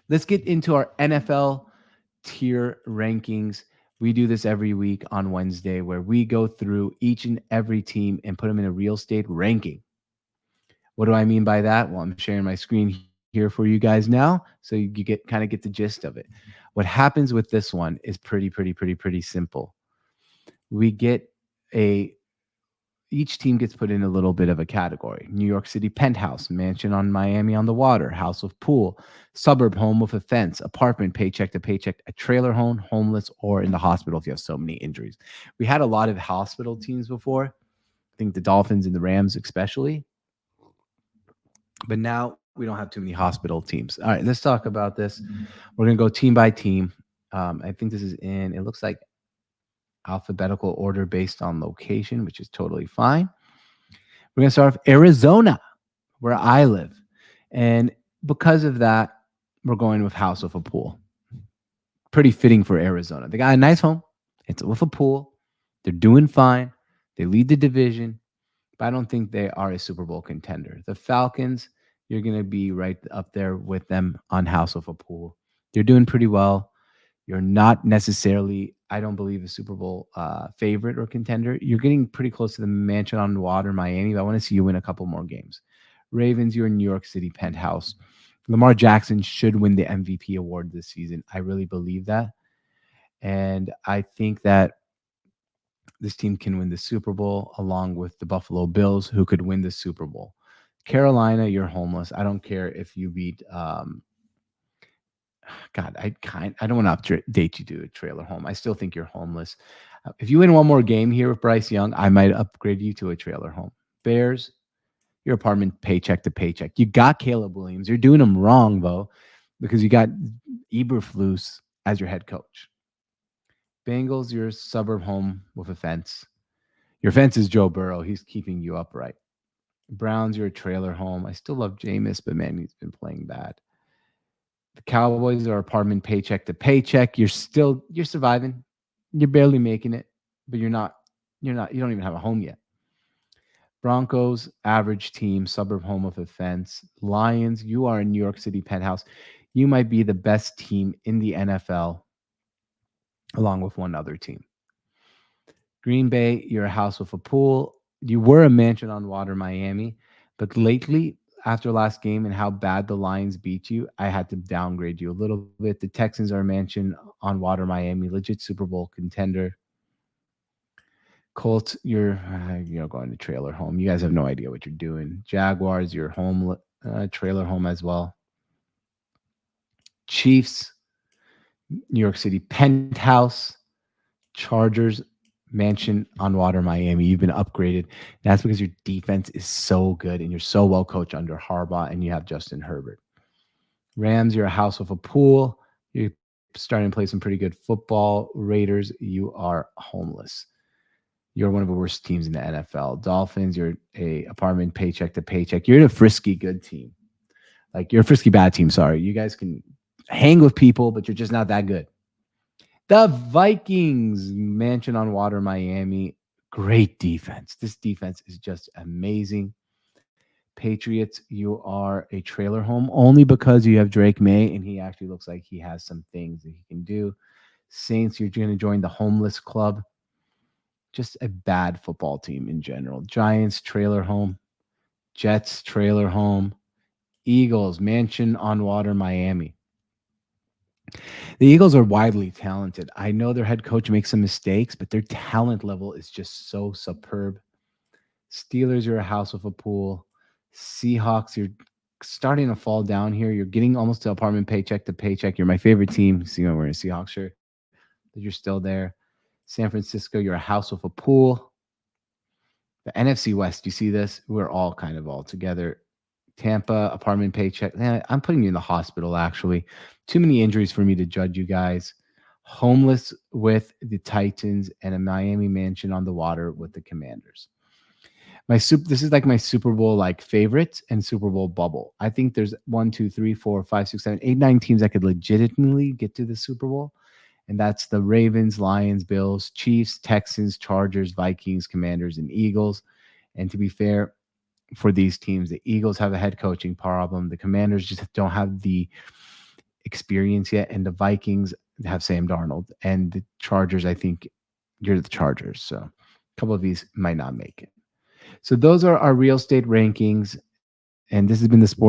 Let's get into our NFL tier rankings. We do this every week on Wednesday where we go through each and every team and put them in a real estate ranking. What do I mean by that? Well, I'm sharing my screen here for you guys now so you get the gist of it. What happens with this one is pretty simple. We get a each team gets put in a little bit of a category. New York City penthouse, mansion on Miami on the water, house of pool, suburb home with a fence, apartment paycheck to paycheck, a trailer home, homeless, or in the hospital if you have so many injuries. We had a lot of hospital teams before. I think the Dolphins and the Rams, especially. But now we don't have too many hospital teams. All right, let's talk about this. We're going to go team by team. I think this is it looks like alphabetical order based on location, which is totally fine. We're going to start off Arizona, where I live. And because of that, we're going with House of a Pool. Pretty fitting for Arizona. They got a nice home. It's with a pool. They're doing fine. They lead the division, but I don't think they are a Super Bowl contender. The Falcons, you're going to be right up there with them on House of a Pool. They're doing pretty well. You're not necessarily, I don't believe, a Super Bowl favorite or contender. You're getting pretty close to the Mansion on Water, Miami, but I want to see you win a couple more games. Ravens, you're in New York City penthouse. Lamar Jackson should win the MVP award this season. I really believe that. And I think that this team can win the Super Bowl along with the Buffalo Bills, who could win the Super Bowl. Carolina, you're homeless. I don't care if you beat God, I don't want to update you to a trailer home. I still think you're homeless. If you win one more game here with Bryce Young, I might upgrade you to a trailer home. Bears, your apartment paycheck to paycheck. You got Caleb Williams. You're doing him wrong, though, because you got Eberflus as your head coach. Bengals, your suburb home with a fence. Your fence is Joe Burrow. He's keeping you upright. Browns, your trailer home. I still love Jameis, but man, he's been playing bad. The Cowboys are apartment paycheck to paycheck. You're surviving. You're barely making it, but you don't even have a home yet. Broncos, average team, suburb home with a fence. Lions, you are in New York City penthouse. You might be the best team in the NFL, along with one other team. Green Bay, you're a house with a pool. You were a mansion on water, Miami, but lately, after last game and how bad the Lions beat you, I had to downgrade you a little bit. The Texans are a mansion on water, Miami, legit Super Bowl contender. Colts, you're going to trailer home. You guys have no idea what you're doing. Jaguars, your home trailer home as well. Chiefs, New York City penthouse. Chargers, mansion on water, Miami. You've been upgraded. That's because your defense is so good and you're so well coached under Harbaugh, and you have Justin Herbert. Rams, you're a house with a pool. You're starting to play some pretty good football. Raiders, you are homeless. You're one of the worst teams in the NFL. Dolphins, you're a apartment paycheck to paycheck. You're a frisky good team. Like, you're a frisky bad team. Sorry. You guys can hang with people, but you're just not that good. The Vikings, mansion on water, Miami. Great defense. This defense is just amazing. Patriots, you are a trailer home only because you have Drake May, and he actually looks like he has some things that he can do. Saints, you're going to join the homeless club. Just a bad football team in general. Giants, trailer home. Jets, trailer home. Eagles, mansion on water, Miami. The Eagles are widely talented. I know their head coach makes some mistakes, but their talent level is just so superb. Steelers, you're a house with a pool. Seahawks, you're starting to fall down here. You're getting almost to apartment paycheck to paycheck. You're my favorite team. See, I'm wearing a Seahawks shirt, but you're still there. San Francisco, you're a house with a pool. The NFC West, you see this? We're all kind of all together. Tampa, apartment paycheck. I'm putting you in the hospital, actually. Too many injuries for me to judge you guys. Homeless with the Titans and a Miami mansion on the water with the Commanders. This is like my Super Bowl like favorite and Super Bowl bubble. I think there's 1, 2, 3, 4, 5, 6, 7, 8, 9 teams that could legitimately get to the Super Bowl. And that's the Ravens, Lions, Bills, Chiefs, Texans, Chargers, Vikings, Commanders, and Eagles. And to be fair, for these teams, the Eagles have a head coaching problem. The Commanders just don't have the experience yet. And the Vikings have Sam Darnold, and the Chargers, I think you're the Chargers. So a couple of these might not make it. So those are our real estate rankings. And this has been the Sports